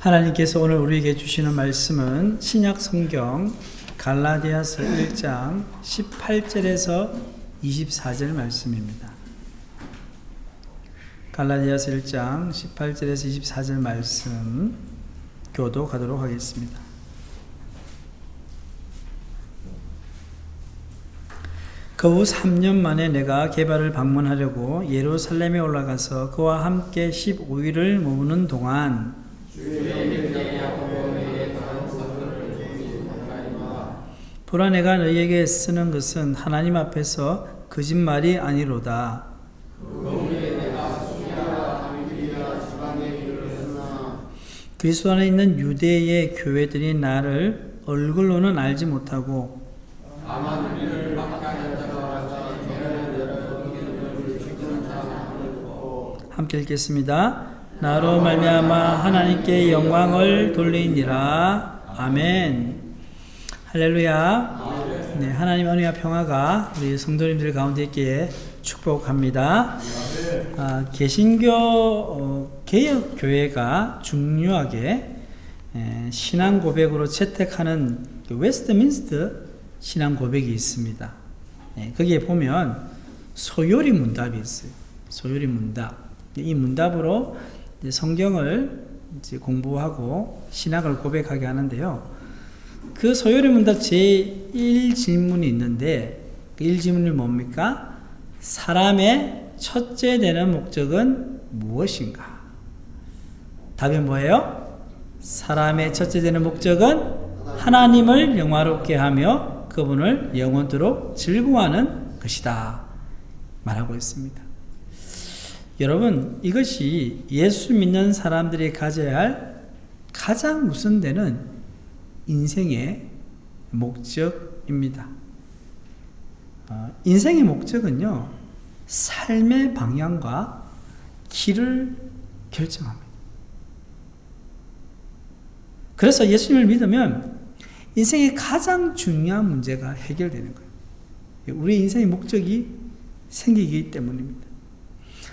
하나님께서 오늘 우리에게 주시는 말씀은 신약 성경 갈라디아서 1장 18절에서 24절 말씀입니다. 갈라디아서 1장 18절에서 24절 말씀 교독하도록 하겠습니다. 그 후 3년 만에 내가 게바를 방문하려고 예루살렘에 올라가서 그와 함께 15일을 머무는 동안 보라, 내가 너희에게 쓰는 것은 하나님 앞에서 거짓말이 아니로다. 그리스도 안에 있는 유대의 교회들이 나를 얼굴로는 알지 못하고 함께 읽겠습니다. 나로 말미암아 하나님께 영광을 돌리니라. 아멘. 할렐루야. 네, 하나님 은혜와 평화가 우리 성도님들 가운데 있기에 축복합니다. 개신교 개혁 교회가 중요하게 신앙 고백으로 채택하는 웨스트민스터 신앙 고백이 있습니다. 거기에 보면 소요리 문답이 있어요. 소요리 문답. 이 문답으로 성경을 이제 공부하고 신학을 고백하게 하는데요. 그 소요리 문답 제1질문이 있는데 그 1질문이 뭡니까? 사람의 첫째 되는 목적은 무엇인가? 답이 뭐예요? 사람의 첫째 되는 목적은 하나님을 영화롭게 하며 그분을 영원토록 즐거워하는 것이다 말하고 있습니다. 여러분, 이것이 예수 믿는 사람들이 가져야 할 가장 우선되는 인생의 목적입니다. 인생의 목적은요, 삶의 방향과 길을 결정합니다. 그래서 예수님을 믿으면 인생의 가장 중요한 문제가 해결되는 거예요. 우리 인생의 목적이 생기기 때문입니다.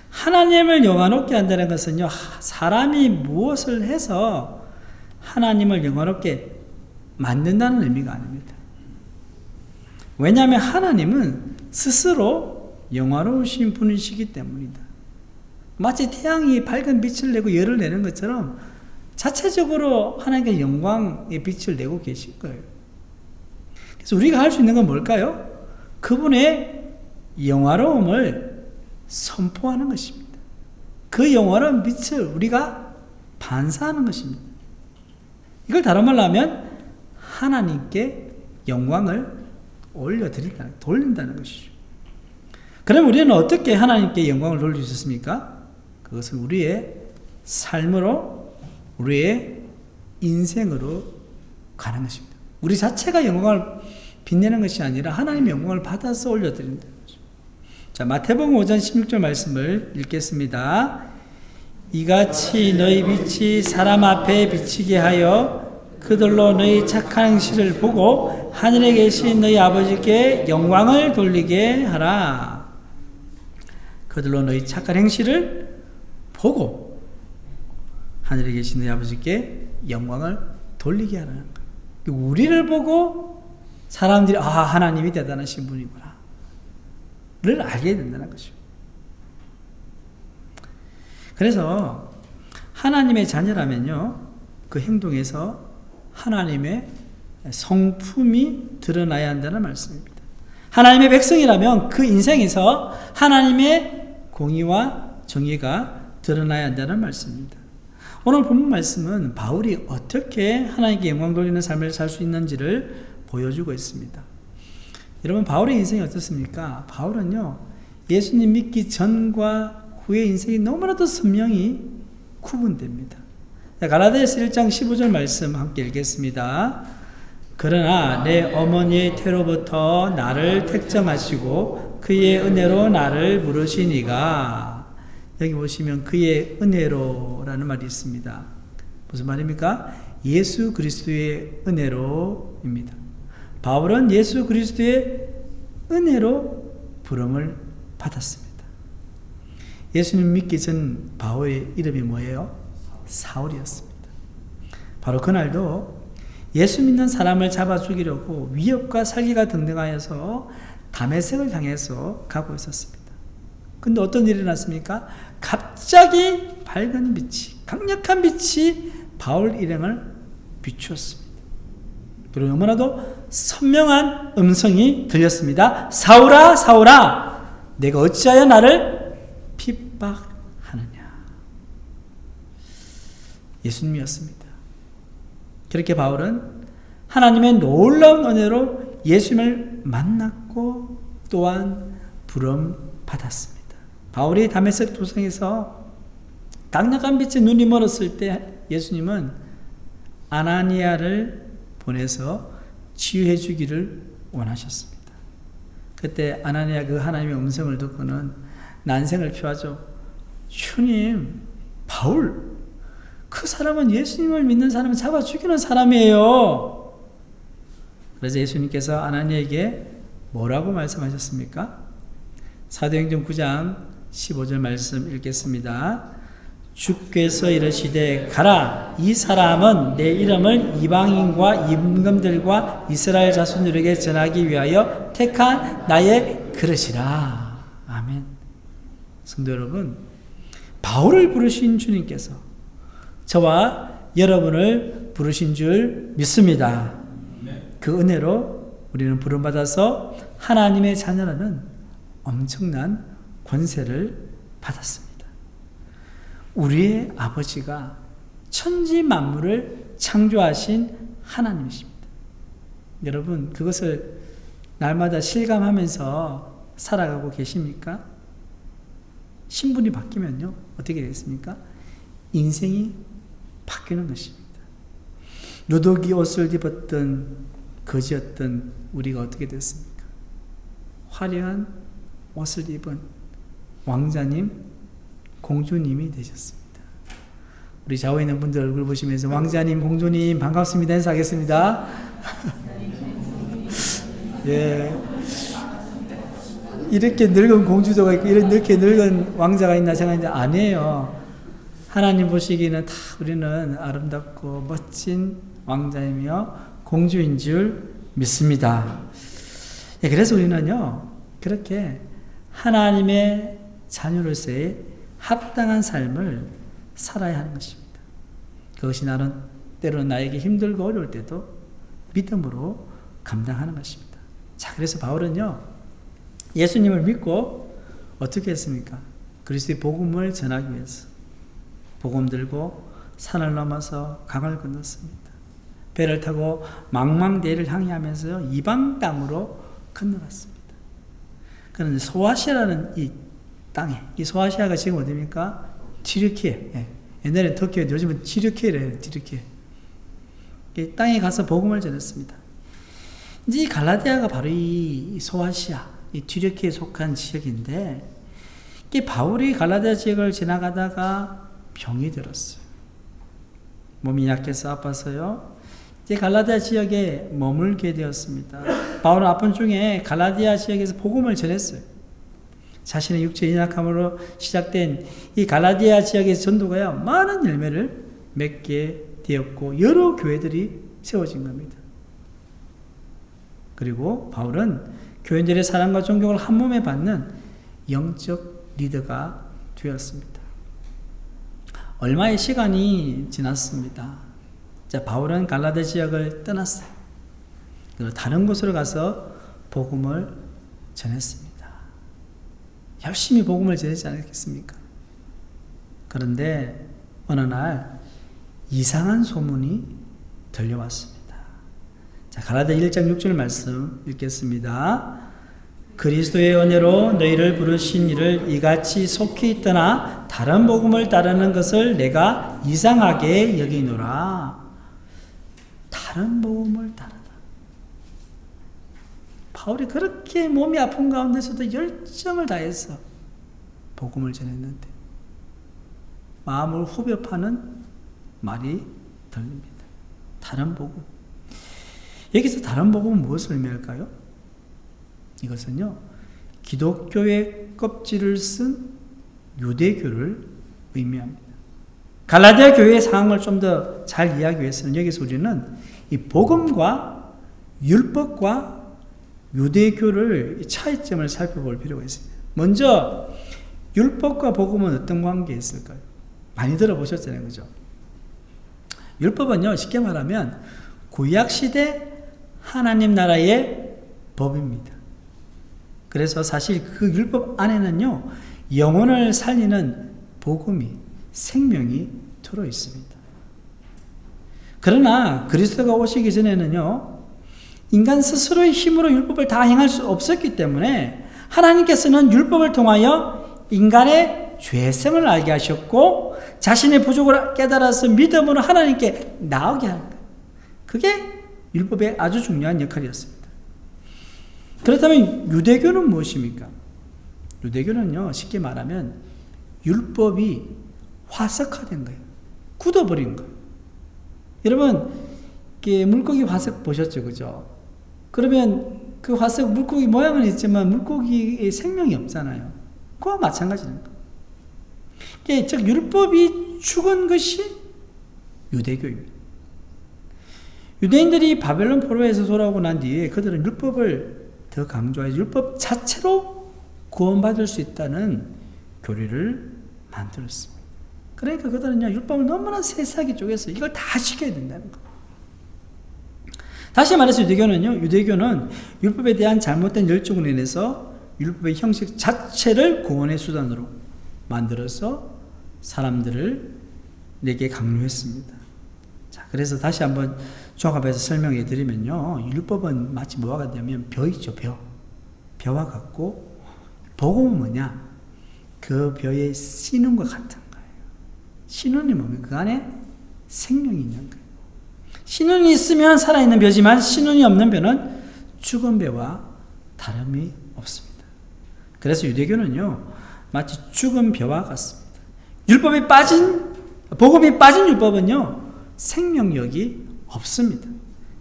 하나님을 영화롭게 한다는 것은요, 사람이 무엇을 해서 하나님을 영화롭게 만든다는 의미가 아닙니다. 왜냐하면 하나님은 스스로 영화로우신 분이시기 때문이다. 마치 태양이 밝은 빛을 내고 열을 내는 것처럼 자체적으로 하나님께 영광의 빛을 내고 계실 거예요. 그래서 우리가 할 수 있는 건 뭘까요? 그분의 영화로움을 선포하는 것입니다. 그 영원한 빛을 우리가 반사하는 것입니다. 이걸 다른 말로 하면 하나님께 영광을 돌린다는 것이죠. 그럼 우리는 어떻게 하나님께 영광을 돌릴 수 있습니까? 그것은 우리의 삶으로, 우리의 인생으로 가는 것입니다. 우리 자체가 영광을 빛내는 것이 아니라 하나님의 영광을 받아서 올려드린다. 자, 마태복음 5장 16절 말씀을 읽겠습니다. 이같이 너희 빛이 사람 앞에 비치게 하여 그들로 너희 착한 행실을 보고 하늘에 계신 너희 아버지께 영광을 돌리게 하라. 그들로 너희 착한 행실을 보고 하늘에 계신 너희 아버지께 영광을 돌리게 하라는 거예요. 우리를 보고 사람들이 하나님이 대단하신 분이구나 를 알게 된다는 것이죠. 그래서 하나님의 자녀라면요, 그 행동에서 하나님의 성품이 드러나야 한다는 말씀입니다. 하나님의 백성이라면 그 인생에서 하나님의 공의와 정의가 드러나야 한다는 말씀입니다. 오늘 본문 말씀은 바울이 어떻게 하나님께 영광 돌리는 삶을 살 수 있는지를 보여주고 있습니다. 여러분, 바울의 인생이 어떻습니까? 바울은요, 예수님 믿기 전과 후의 인생이 너무나도 선명히 구분됩니다. 갈라디아서 1장 15절 말씀 함께 읽겠습니다. 그러나 내 어머니의 태로부터 나를 택정하시고 그의 은혜로 나를 부르시니가. 여기 보시면 그의 은혜로라는 말이 있습니다. 무슨 말입니까? 예수 그리스도의 은혜로입니다. 바울은 예수 그리스도의 은혜로 부름을 받았습니다. 예수님 믿기 전 바울의 이름이 뭐예요? 사울이었습니다. 바로 그날도 예수 믿는 사람을 잡아 죽이려고 위협과 살기가 등등하여서 다메섹을 향해서 가고 있었습니다. 근데 어떤 일이 났습니까? 갑자기 밝은 빛이, 강력한 빛이 바울 일행을 비추었습니다. 그리고 너무나도 선명한 음성이 들렸습니다. 사울아, 사울아, 내가 어찌하여 나를 핍박하느냐. 예수님이었습니다. 그렇게 바울은 하나님의 놀라운 은혜로 예수님을 만났고 또한 부름 받았습니다. 바울이 다메섹 도성에서 강력한 빛에 눈이 멀었을 때 예수님은 아나니아를 보내서 치유해 주기를 원하셨습니다. 그때 아나니아 그 하나님의 음성을 듣고는 난생을 표하죠. 주님, 바울, 그 사람은 예수님을 믿는 사람을 잡아 죽이는 사람이에요. 그래서 예수님께서 아나니아에게 뭐라고 말씀하셨습니까? 사도행전 9장 15절 말씀 읽겠습니다. 주께서 이르시되 가라, 이 사람은 내 이름을 이방인과 임금들과 이스라엘 자손들에게 전하기 위하여 택한 나의 그릇이라. 아멘. 성도 여러분, 바울을 부르신 주님께서 저와 여러분을 부르신 줄 믿습니다. 그 은혜로 우리는 부름받아서 하나님의 자녀라는 엄청난 권세를 받았습니다. 우리의 아버지가 천지 만물을 창조하신 하나님이십니다. 여러분, 그것을 날마다 실감하면서 살아가고 계십니까? 신분이 바뀌면요, 어떻게 되겠습니까? 인생이 바뀌는 것입니다. 누더기 옷을 입었던 거지였던 우리가 어떻게 됐습니까? 화려한 옷을 입은 왕자님, 공주님이 되셨습니다. 우리 좌우에 있는 분들 얼굴 보시면서 왕자님, 공주님 반갑습니다 인사하겠습니다. 예, 이렇게 늙은 공주도가 있고 이렇게 늙은 왕자가 있나 생각했는데 아니에요. 하나님 보시기에는 다 우리는 아름답고 멋진 왕자이며 공주인 줄 믿습니다. 예, 그래서 우리는요, 그렇게 하나님의 자녀로서의 합당한 삶을 살아야 하는 것입니다. 그것이 때로는 나에게 힘들고 어려울 때도 믿음으로 감당하는 것입니다. 자, 그래서 바울은요, 예수님을 믿고 어떻게 했습니까? 그리스도의 복음을 전하기 위해서 복음 들고 산을 넘어서 강을 건넜습니다. 배를 타고 망망대해를 향하면서 이방 땅으로 건너갔습니다. 그런데 소아시아라는 이 땅에, 이 소아시아가 지금 어디입니까? 튀르키예. 예. 옛날엔 터키에, 요즘은 튀르키예래요. 튀르키예. 이 땅에 가서 복음을 전했습니다. 이제 이 갈라디아가 바로 이 소아시아, 이 튀르키예에 속한 지역인데, 이 바울이 갈라디아 지역을 지나가다가 병이 들었어요. 몸이 약해서 아파서요. 이제 갈라디아 지역에 머물게 되었습니다. 바울은 아픈 중에 갈라디아 지역에서 복음을 전했어요. 자신의 육체의 연약함으로 시작된 이 갈라디아 지역의 전도가요, 많은 열매를 맺게 되었고 여러 교회들이 세워진 겁니다. 그리고 바울은 교인들의 사랑과 존경을 한 몸에 받는 영적 리더가 되었습니다. 얼마의 시간이 지났습니다. 자, 바울은 갈라디아 지역을 떠났어요. 그리고 다른 곳으로 가서 복음을 전했습니다. 열심히 복음을 전했지 않겠습니까? 그런데 어느 날 이상한 소문이 들려왔습니다. 자, 갈라디아 1장 6절 말씀 읽겠습니다. 그리스도의 은혜로 너희를 부르신 이를 이같이 속히 떠나 다른 복음을 따르는 것을 내가 이상하게 여기노라. 다른 복음을 따르다. 바울이 그렇게 몸이 아픈 가운데서도 열정을 다해서 복음을 전했는데 마음을 후벼 파는 말이 들립니다. 다른 복음. 여기서 다른 복음은 무엇을 의미할까요? 이것은요, 기독교의 껍질을 쓴 유대교를 의미합니다. 갈라디아 교회의 상황을 좀 더 잘 이해하기 위해서는 여기서 우리는 이 복음과 율법과 유대교를 차이점을 살펴볼 필요가 있습니다. 먼저 율법과 복음은 어떤 관계에 있을까요? 많이 들어보셨잖아요, 그죠? 율법은요, 쉽게 말하면 구약시대 하나님 나라의 법입니다. 그래서 사실 그 율법 안에는요, 영혼을 살리는 복음이, 생명이 들어 있습니다. 그러나 그리스도가 오시기 전에는요, 인간 스스로의 힘으로 율법을 다 행할 수 없었기 때문에 하나님께서는 율법을 통하여 인간의 죄성을 알게 하셨고 자신의 부족을 깨달아서 믿음으로 하나님께 나오게 하는 거예요. 그게 율법의 아주 중요한 역할이었습니다. 그렇다면 유대교는 무엇입니까? 유대교는요, 쉽게 말하면 율법이 화석화된 거예요. 굳어버린 거예요. 여러분, 물고기 화석 보셨죠? 그죠? 그러면 그 화석 물고기 모양은 있지만 물고기의 생명이 없잖아요. 그와 마찬가지는 거예요. 즉 율법이 죽은 것이 유대교입니다. 유대인들이 바벨론 포로에서 돌아오고 난 뒤에 그들은 율법을 더 강조해서 율법 자체로 구원받을 수 있다는 교리를 만들었습니다. 그러니까 그들은요, 율법을 너무나 세세하게 쪼개서 이걸 다 지켜야 된다는 거예요. 다시 말해서 유대교는 율법에 대한 잘못된 열정으로 인해서 율법의 형식 자체를 구원의 수단으로 만들어서 사람들에게 강요했습니다. 자, 그래서 다시 한번 종합해서 설명해 드리면요, 율법은 마치 뭐와 같냐면 벼 있죠, 벼. 벼와 같고, 복음은 뭐냐? 그 벼의 씨눈과 같은 거예요. 씨눈이 뭡니까? 그 안에 생명이 있는 거예요. 씨눈이 있으면 살아있는 벼지만 씨눈이 없는 벼는 죽은 벼와 다름이 없습니다. 그래서 유대교는요, 마치 죽은 벼와 같습니다. 복음이 빠진 율법은요, 생명력이 없습니다.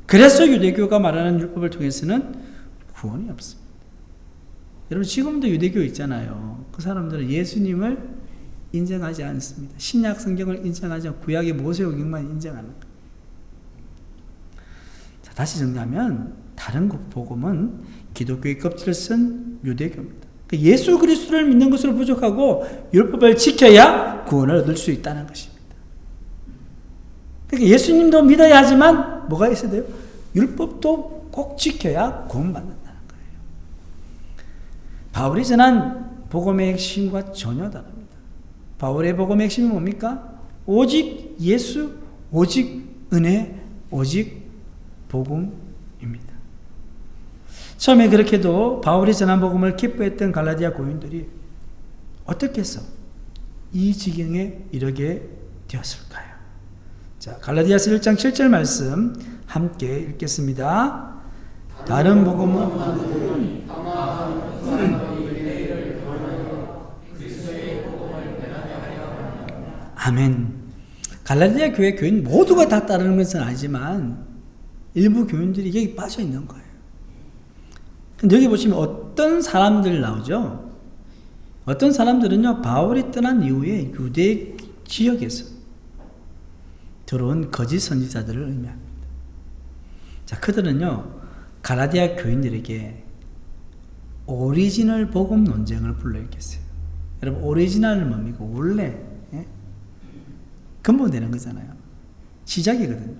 그래서 유대교가 말하는 율법을 통해서는 구원이 없습니다. 여러분, 지금도 유대교 있잖아요. 그 사람들은 예수님을 인정하지 않습니다. 신약 성경을 인정하지 않고 구약의 모세오경만 인정하는 거예요. 자, 다시 정리하면 다른 복음은 기독교의 껍질을 쓴 유대교입니다. 그러니까 예수 그리스도를 믿는 것으로 부족하고 율법을 지켜야 구원을 얻을 수 있다는 것입니다. 그러니까 예수님도 믿어야 하지만 뭐가 있어야 돼요? 율법도 꼭 지켜야 구원받는다는 거예요. 바울이 전한 복음의 핵심과 전혀 다릅니다. 바울의 복음의 핵심이 뭡니까? 오직 예수, 오직 은혜, 오직 복음입니다. 처음에 그렇게도 바울이 전한 복음을 기뻐했던 갈라디아 교인들이 어떻게 해서 이 지경에 이르게 되었을까요? 자, 갈라디아서 1장 7절 말씀 함께 읽겠습니다. 다른 복음은 아멘. 갈라디아 교회 교인 모두가 다 따르는 것은 아니지만 일부 교인들이 여기 빠져 있는 거예요. 근데 여기 보시면 어떤 사람들 나오죠? 어떤 사람들은요, 바울이 떠난 이후에 유대 지역에서 들어온 거짓 선지자들을 의미합니다. 자, 그들은요, 갈라디아 교인들에게 오리지널 복음 논쟁을 불러일으켰어요. 여러분, 오리지널은 뭡니까? 원래 근본되는 거잖아요. 시작이거든요.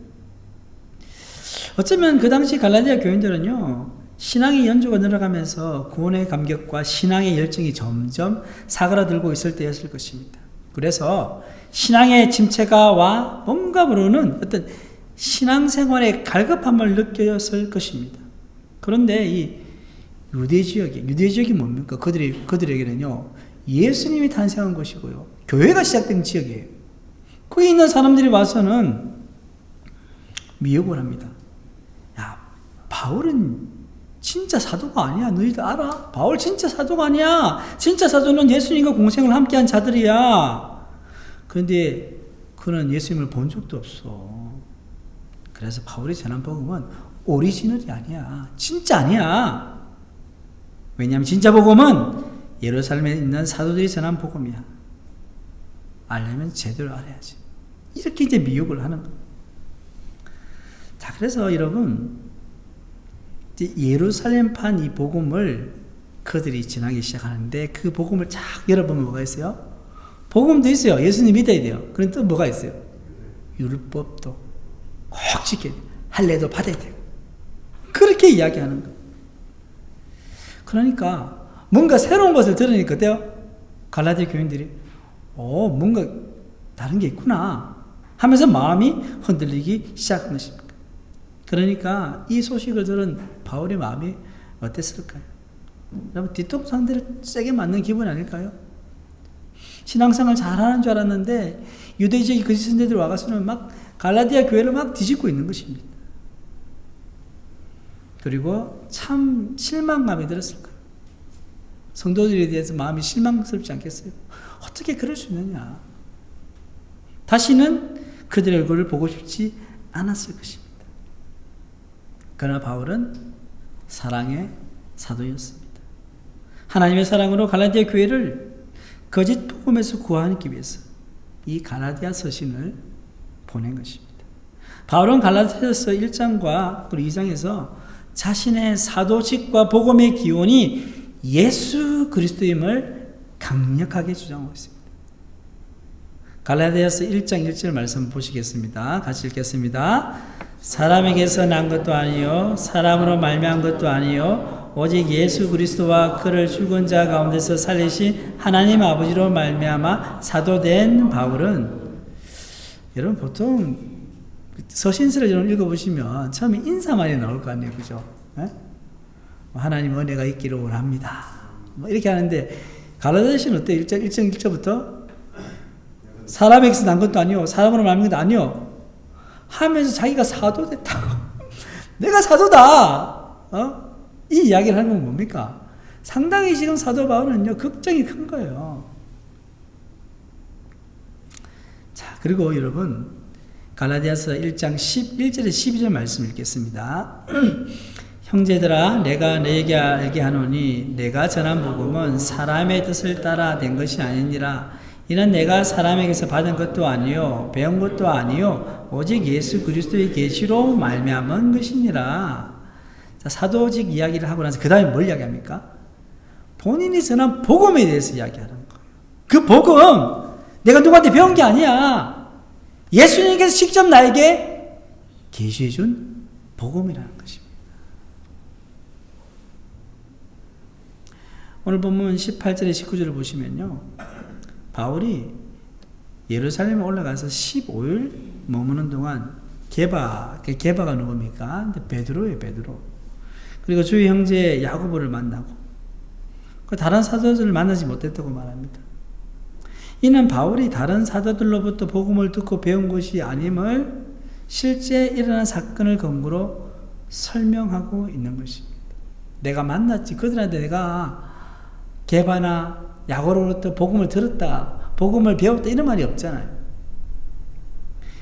어쩌면 그 당시 갈라디아 교인들은요, 신앙의 연조가 늘어가면서 구원의 감격과 신앙의 열정이 점점 사그라들고 있을 때였을 것입니다. 그래서 신앙의 침체가 와 뭔가 모르는 어떤 신앙생활의 갈급함을 느꼈을 것입니다. 그런데 이 유대 지역이 뭡니까? 그들에게는요, 예수님이 탄생한 것이고요, 교회가 시작된 지역이에요. 거기 있는 사람들이 와서는 미혹을 합니다. 야, 바울은 진짜 사도가 아니야. 너희들 알아? 바울 진짜 사도가 아니야. 진짜 사도는 예수님과 공생을 함께한 자들이야. 그런데 그는 예수님을 본 적도 없어. 그래서 바울이 전한 복음은 오리지널이 아니야. 진짜 아니야. 왜냐하면 진짜 복음은 예루살렘에 있는 사도들이 전한 복음이야. 알려면 제대로 알아야지. 이렇게 이제 미혹을 하는 거예요. 자, 그래서 여러분, 이제 예루살렘판 이 복음을 그들이 전하기 시작하는데 그 복음을 쫙 열어보면 뭐가 있어요? 복음도 있어요. 예수님 믿어야 돼요. 그런데 또 뭐가 있어요? 율법도 꼭 지켜야 돼요. 할례도 받아야 돼요. 그렇게 이야기하는 거예요. 그러니까 뭔가 새로운 것을 들으니까 어때요? 갈라디아 교인들이 뭔가 다른 게 있구나 하면서 마음이 흔들리기 시작한 것입니다. 그러니까 이 소식을 들은 바울의 마음이 어땠을까요? 여러분, 뒤통수 한 대를 세게 맞는 기분 아닐까요? 신앙생활 잘하는 줄 알았는데 유대지역의 거짓 선생들이 와가서는 막 갈라디아 교회를 막 뒤집고 있는 것입니다. 그리고 참 실망감이 들었을 거예요. 성도들에 대해서 마음이 실망스럽지 않겠어요? 어떻게 그럴 수 있느냐? 다시는 그들의 얼굴을 보고 싶지 않았을 것입니다. 그러나 바울은 사랑의 사도였습니다. 하나님의 사랑으로 갈라디아 교회를 거짓 복음에서 구하기 위해서 이 갈라디아 서신을 보낸 것입니다. 바울은 갈라디아서 1장과 그리고 2장에서 자신의 사도직과 복음의 기원이 예수 그리스도임을 강력하게 주장하고 있습니다. 갈라디아서 1장 1절 말씀 보시겠습니다. 같이 읽겠습니다. 사람에게서 난 것도 아니요 사람으로 말미암은 것도 아니요 오직 예수 그리스도와 그를 죽은 자 가운데서 살리신 하나님 아버지로 말미암아 사도된 바울은, 여러분 보통 서신서를 여러분 읽어보시면 처음에 인사말이 나올 거 아니에요, 그죠? 네? 하나님 은혜가 있기를 원합니다. 뭐 이렇게 하는데 갈라디아서는 어때요? 1장 1절부터 사람에게서 난 것도 아니요 사람으로 말미암은 것도 아니요 하면서 자기가 사도 됐다고 내가 사도다 이 이야기를 하는 건 뭡니까? 상당히 지금 사도 바울은요 걱정이 큰 거예요. 자, 그리고 여러분 갈라디아서 1장 11절에 12절 말씀 읽겠습니다. 형제들아 내가 너에게 알게 하노니 내가 전한 복음은 사람의 뜻을 따라 된 것이 아니니라. 이는 내가 사람에게서 받은 것도 아니요 배운 것도 아니요 오직 예수 그리스도의 계시로 말미암은 것이니라. 자, 사도직 이야기를 하고 나서 그 다음에 뭘 이야기합니까? 본인이 전한 복음에 대해서 이야기하는 거예요. 그 복음 내가 누구한테 배운 게 아니야. 예수님께서 직접 나에게 계시해 준 복음이라는 것입니다. 오늘 본문 18절에 19절을 보시면요, 바울이 예루살렘에 올라가서 15일 머무는 동안 게바가 누굽니까? 베드로예요, 베드로. 그리고 주의 형제 야고보를 만나고 다른 사도들을 만나지 못했다고 말합니다. 이는 바울이 다른 사도들로부터 복음을 듣고 배운 것이 아님을 실제 일어난 사건을 근거로 설명하고 있는 것입니다. 내가 만났지, 그들한테 내가 게바나 야고보로부터 복음을 들었다, 복음을 배웠다 이런 말이 없잖아요.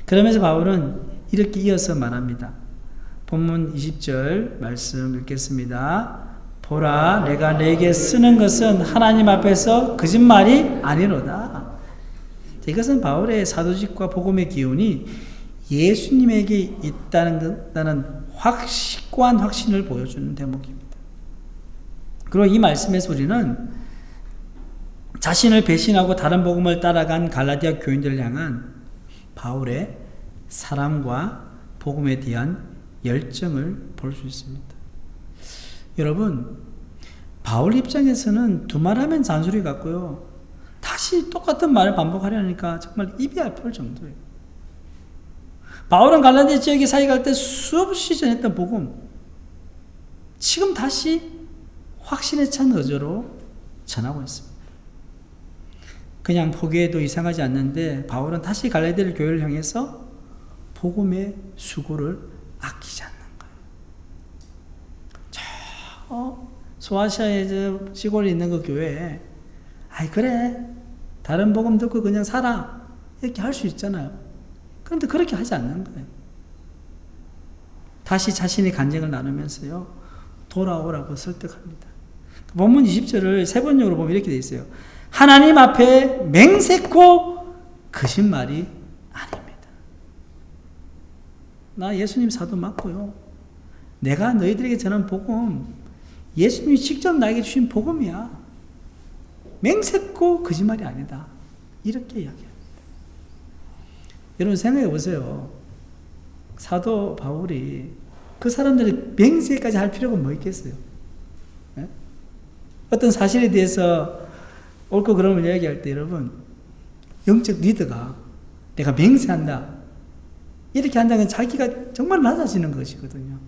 그러면서 바울은 이렇게 이어서 말합니다. 본문 20절 말씀 읽겠습니다. 보라, 내가 내게 쓰는 것은 하나님 앞에서 거짓말이 아니로다. 이것은 바울의 사도직과 복음의 기운이 예수님에게 있다는 확고한 확신을 보여주는 대목입니다. 그리고 이 말씀에서 우리는 자신을 배신하고 다른 복음을 따라간 갈라디아 교인들을 향한 바울의 사랑과 복음에 대한 열정을 볼 수 있습니다. 여러분, 바울 입장에서는 두말하면 잔소리 같고요, 다시 똑같은 말을 반복하려니까 정말 입이 아플 정도예요. 바울은 갈라디아 지역에 사역할 때 수없이 전했던 복음, 지금 다시 확신에 찬 의조로 전하고 있습니다. 그냥 포기해도 이상하지 않는데 바울은 다시 갈라디아 교회를 향해서 복음의 수고를 아끼지 않는 거예요. 소아시아의 저 시골에 있는 그 교회에 아이 그래 다른 복음 듣고 그냥 살아 이렇게 할 수 있잖아요. 그런데 그렇게 하지 않는 거예요. 다시 자신의 간증을 나누면서요 돌아오라고 설득합니다. 본문 20절을 세 번역으로 보면 이렇게 돼 있어요. 하나님 앞에 맹세코 거짓말이 아닙니다. 나 예수님 사도 맞고요. 내가 너희들에게 전한 복음, 예수님이 직접 나에게 주신 복음이야. 맹세코 거짓말이 아니다. 이렇게 이야기합니다. 여러분 생각해 보세요. 사도 바울이 그 사람들이 맹세까지 할 필요가 뭐 있겠어요? 네? 어떤 사실에 대해서 옳고 그름을 이야기할 때 여러분 영적 리더가 내가 맹세한다 이렇게 한다는 건 자기가 정말 낮아지는 것이거든요.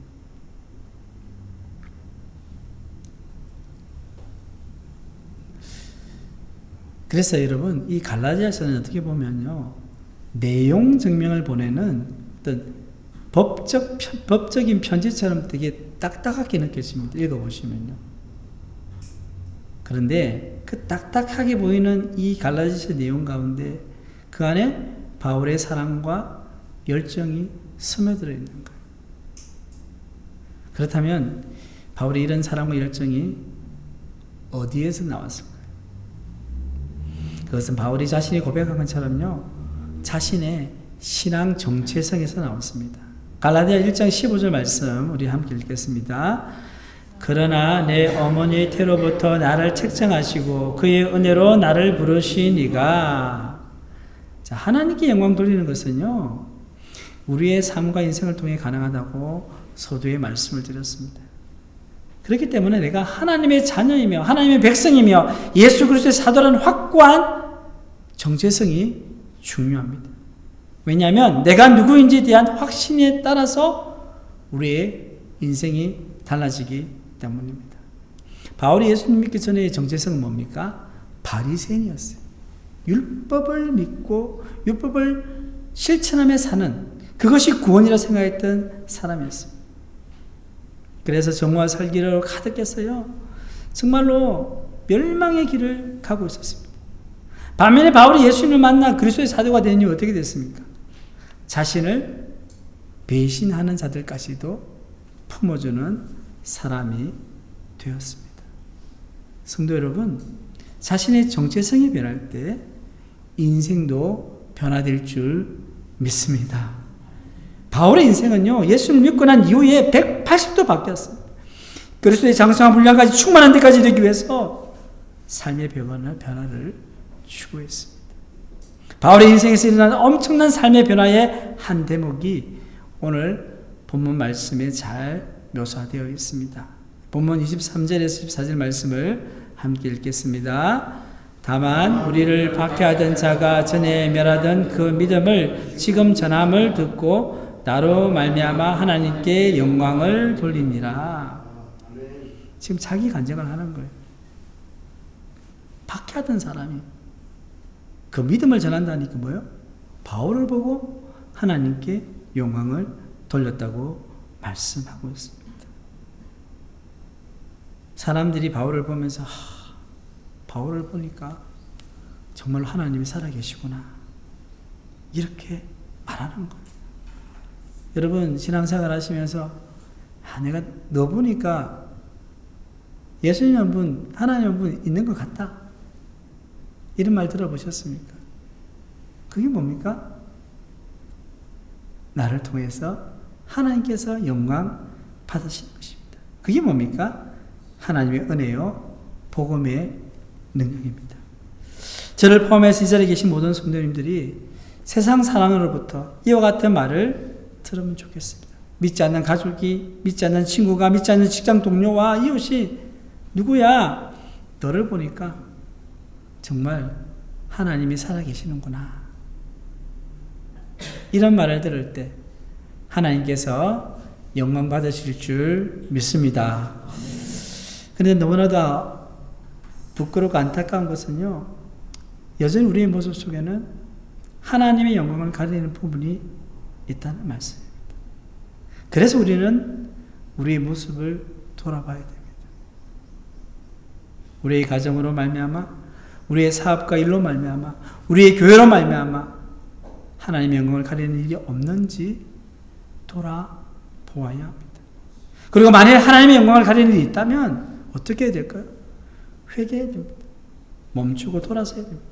그래서 여러분 이 갈라디아서는 어떻게 보면요 내용 증명을 보내는 어떤 법적인 편지처럼 되게 딱딱하게 느껴집니다. 읽어보시면요. 그런데 그 딱딱하게 보이는 이 갈라디아서 내용 가운데 그 안에 바울의 사랑과 열정이 스며들어 있는 거예요. 그렇다면 바울의 이런 사랑과 열정이 어디에서 나왔을까요? 그것은 바울이 자신이 고백한 것처럼요 자신의 신앙 정체성에서 나왔습니다. 갈라디아 1장 15절 말씀 우리 함께 읽겠습니다. 그러나 내 어머니의 태로부터 나를 책정하시고 그의 은혜로 나를 부르신 이가, 자, 하나님께 영광 돌리는 것은요 우리의 삶과 인생을 통해 가능하다고 서두에 말씀을 드렸습니다. 그렇기 때문에 내가 하나님의 자녀이며 하나님의 백성이며 예수 그리스도의 사도라는 확고한 정체성이 중요합니다. 왜냐하면 내가 누구인지에 대한 확신에 따라서 우리의 인생이 달라지기 때문입니다. 바울이 예수님 믿기 전의 정체성은 뭡니까? 바리새인이었어요. 율법을 믿고 율법을 실천하며 사는 그것이 구원이라 생각했던 사람이었습니다. 그래서 정오와 살기로 가득했어요. 정말로 멸망의 길을 가고 있었습니다. 반면에 바울이 예수님을 만나 그리스도의 사도가 된 이후 어떻게 됐습니까? 자신을 배신하는 자들까지도 품어주는 사람이 되었습니다. 성도 여러분, 자신의 정체성이 변할 때 인생도 변화될 줄 믿습니다. 바울의 인생은요, 예수를 믿고 난 이후에 180도 바뀌었어요. 그리스도의 장성한 분량까지 충만한 데까지 되기 위해서 삶의 변화를 추구했습니다. 바울의 인생에서 일어난 엄청난 삶의 변화의 한 대목이 오늘 본문 말씀에 잘 묘사되어 있습니다. 본문 23절에서 24절 말씀을 함께 읽겠습니다. 다만 우리를 박해하던 자가 전에 멸하던 그 믿음을 지금 전함을 듣고 나로 말미암아 하나님께 영광을 돌리니라. 지금 자기 간증을 하는 거예요. 박해하던 사람이 그 믿음을 전한다니까 뭐예요? 바울을 보고 하나님께 영광을 돌렸다고 말씀하고 있습니다. 사람들이 바울을 보면서 바울을 보니까 정말 하나님이 살아계시구나 이렇게 말하는 거예요. 여러분 신앙생활 하시면서 내가 너 보니까 예수님 한 분, 하나님 한 분 있는 것 같다 이런 말 들어보셨습니까? 그게 뭡니까? 나를 통해서 하나님께서 영광 받으시는 것입니다. 그게 뭡니까? 하나님의 은혜요 복음의 능력입니다. 저를 포함해서 이 자리에 계신 모든 성도님들이 세상 사람으로부터 이와 같은 말을 들으면 좋겠습니다. 믿지 않는 가족이, 믿지 않는 친구가, 믿지 않는 직장 동료와 이웃이 누구야? 너를 보니까 정말 하나님이 살아계시는구나. 이런 말을 들을 때 하나님께서 영광 받으실 줄 믿습니다. 그런데 너무나도 부끄럽고 안타까운 것은요, 여전히 우리의 모습 속에는 하나님의 영광을 가리는 부분이 있다는 말씀입니다. 그래서 우리는 우리의 모습을 돌아봐야 됩니다. 우리의 가정으로 말미암아, 우리의 사업과 일로 말미암아, 우리의 교회로 말미암아 하나님의 영광을 가리는 일이 없는지 돌아보아야 합니다. 그리고 만일 하나님의 영광을 가리는 일이 있다면 어떻게 해야 될까요? 회개해야 됩니다. 멈추고 돌아서야 됩니다.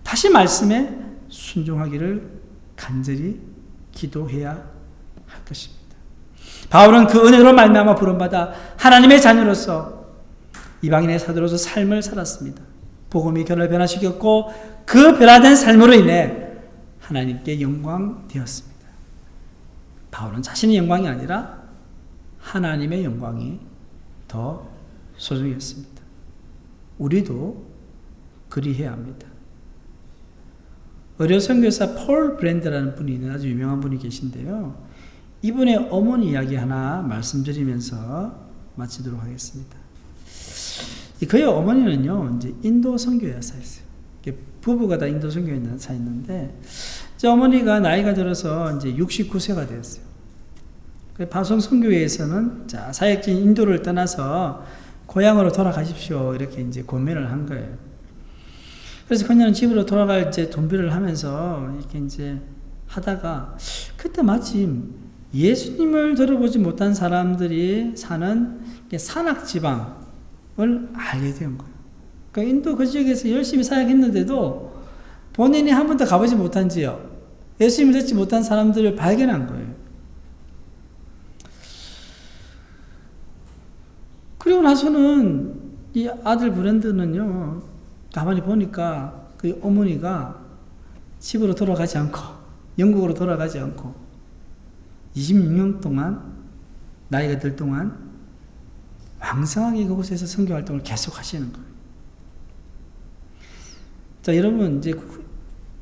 다시 말씀에 순종하기를 간절히 기도해야 할 것입니다. 바울은 그 은혜로 말미암아 부름받아 하나님의 자녀로서 이방인의 사도로서 삶을 살았습니다. 복음이 그를 변화시켰고 그 변화된 삶으로 인해 하나님께 영광 되었습니다. 바울은 자신의 영광이 아니라 하나님의 영광이 더 소중했습니다. 우리도 그리해야 합니다. 의료 선교사 폴 브랜드라는 분이 있는 아주 유명한 분이 계신데요. 이분의 어머니 이야기 하나 말씀드리면서 마치도록 하겠습니다. 그의 어머니는요, 이제 인도 선교사였어요. 부부가 다 인도 선교사였는데, 어머니가 나이가 들어서 이제 69세가 되었어요. 파송 선교회에서는 자, 사역진 인도를 떠나서 고향으로 돌아가십시오. 이렇게 이제 권면을 한 거예요. 그래서 그녀는 집으로 돌아갈 이제 준비를 하면서 이렇게 이제 하다가 그때 마침 예수님을 들어보지 못한 사람들이 사는 산악지방을 알게 된 거예요. 그러니까 인도 그 지역에서 열심히 사역했는데도 본인이 한 번도 가보지 못한 지역, 예수님을 듣지 못한 사람들을 발견한 거예요. 그리고 나서는 이 아들 브랜드는요, 가만히 보니까 그 어머니가 집으로 돌아가지 않고, 영국으로 돌아가지 않고, 26년 동안, 나이가 들 동안, 왕성하게 그곳에서 선교 활동을 계속 하시는 거예요. 자, 여러분, 이제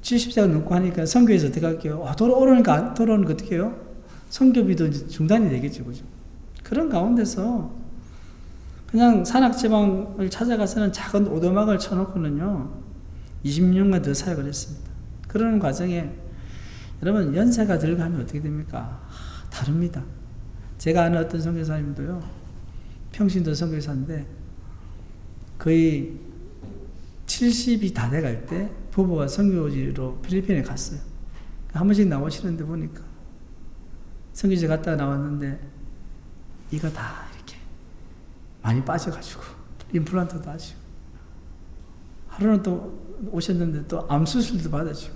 70세가 넘고 하니까 선교에서 어떻게 할게요? 돌아오는 거 어떻게 해요? 선교비도 이제 중단이 되겠죠, 그죠? 그런 가운데서 그냥 산악지방을 찾아가서는 작은 오두막을 쳐놓고는요, 20년간 더 사역을 했습니다. 그러는 과정에, 여러분, 연세가 들어가면 어떻게 됩니까? 다릅니다. 제가 아는 어떤 선교사님도요, 평신도 선교사인데, 거의 70이 다 돼갈 때, 부부와 선교지로 필리핀에 갔어요. 한 번씩 나오시는데 보니까, 선교지 갔다가 나왔는데, 이가 다 많이 빠져가지고 임플란트도 하시고 하루는 또 오셨는데 또 암 수술도 받으시고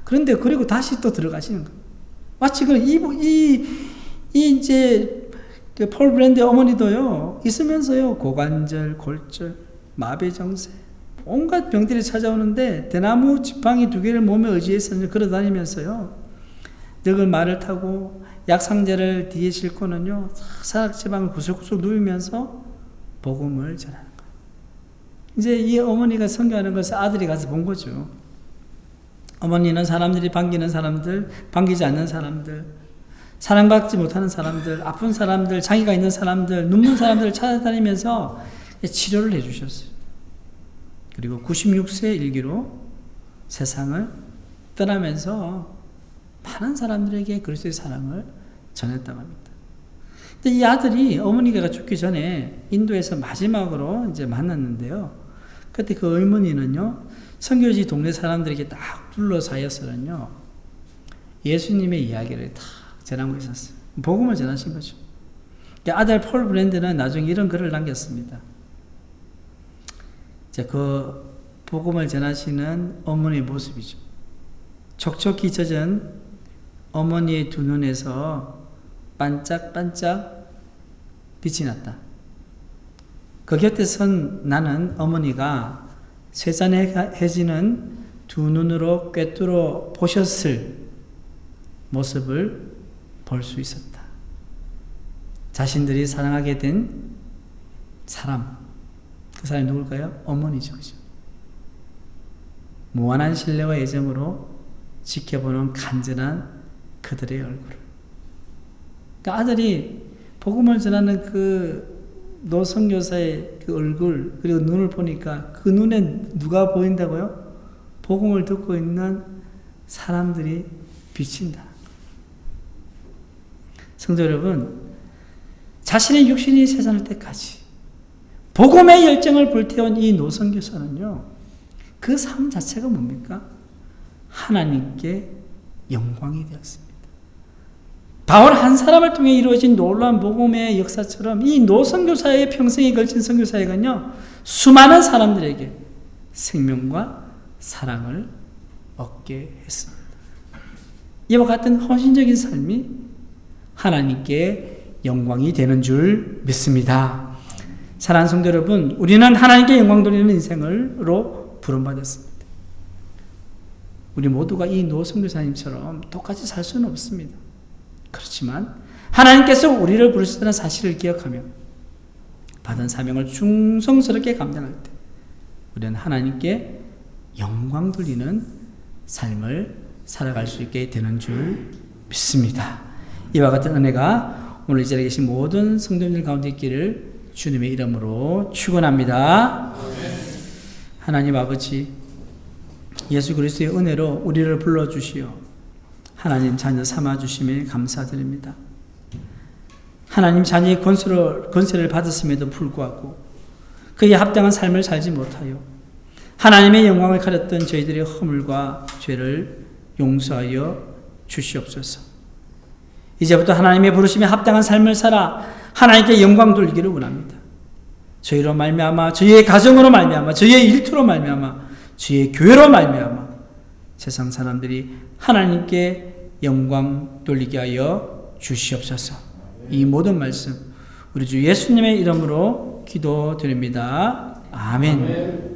그런데 그리고 다시 또 들어가시는 거예요. 마치 이제 그 폴 브랜드 어머니도요 있으면서요 고관절, 골절, 마비정세 온갖 병들이 찾아오는데 대나무 지팡이 2개를 몸에 의지해서 걸어다니면서요 늙은 말을 타고 약상자를 뒤에 싣고는요 산악지방을 구석구석 누우면서 복음을 전하는 거예요. 이제 이 어머니가 선교하는 것을 아들이 가서 본 거죠. 어머니는 사람들이 반기는 사람들, 반기지 않는 사람들, 사랑받지 못하는 사람들, 아픈 사람들, 장애가 있는 사람들, 눕는 사람들을 찾아다니면서 치료를 해주셨어요. 그리고 96세 일기로 세상을 떠나면서 많은 사람들에게 그리스도의 사랑을 전했다고 합니다. 근데 이 아들이 어머니가 죽기 전에 인도에서 마지막으로 이제 만났는데요. 그때 그 어머니는요, 선교지 동네 사람들에게 딱 둘러싸여서는요, 예수님의 이야기를 다 전하고 있었어요. 복음을 전하신 거죠. 아들 폴 브랜드는 나중에 이런 글을 남겼습니다. 자, 그 복음을 전하시는 어머니의 모습이죠. 촉촉히 젖은 어머니의 두 눈에서 반짝반짝 빛이 났다. 그 곁에 선 나는 어머니가 쇠잔해지는 두 눈으로 꿰뚫어 보셨을 모습을 볼 수 있었다. 자신들이 사랑하게 된 사람, 그 사람이 누굴까요? 어머니죠. 그죠? 무한한 신뢰와 애정으로 지켜보는 간절한 그들의 얼굴을. 그러니까 아들이 복음을 전하는 그 노선교사의 그 얼굴 그리고 눈을 보니까 그 눈에 누가 보인다고요? 복음을 듣고 있는 사람들이 비친다. 성도 여러분, 자신의 육신이 세상을 때까지 복음의 열정을 불태운 이 노선교사는요, 그 삶 자체가 뭡니까? 하나님께 영광이 되었습니다. 바울 한 사람을 통해 이루어진 놀라운 복음의 역사처럼 이 노선교사의 평생에 걸친 선교사역은요, 수많은 사람들에게 생명과 사랑을 얻게 했습니다. 이와 같은 헌신적인 삶이 하나님께 영광이 되는 줄 믿습니다. 사랑하는 성도 여러분, 우리는 하나님께 영광 돌리는 인생으로 부름받았습니다. 우리 모두가 이 노 선교사님처럼 똑같이 살 수는 없습니다. 그렇지만 하나님께서 우리를 부르시다는 사실을 기억하며 받은 사명을 충성스럽게 감당할 때 우리는 하나님께 영광 돌리는 삶을 살아갈 수 있게 되는 줄 믿습니다. 이와 같은 은혜가 오늘 이 자리에 계신 모든 성도님들 가운데 있기를 주님의 이름으로 축원합니다. 하나님 아버지, 예수 그리스도의 은혜로 우리를 불러주시어 하나님 자녀 삼아주심에 감사드립니다. 하나님 자녀의 권세를 받았음에도 불구하고 그에 합당한 삶을 살지 못하여 하나님의 영광을 가렸던 저희들의 허물과 죄를 용서하여 주시옵소서. 이제부터 하나님의 부르심에 합당한 삶을 살아 하나님께 영광 돌리기를 원합니다. 저희로 말미암아, 저희의 가정으로 말미암아, 저희의 일터로 말미암아, 저희의 교회로 말미암아 세상 사람들이 하나님께 영광 돌리게 하여 주시옵소서. 이 모든 말씀 우리 주 예수님의 이름으로 기도드립니다. 아멘.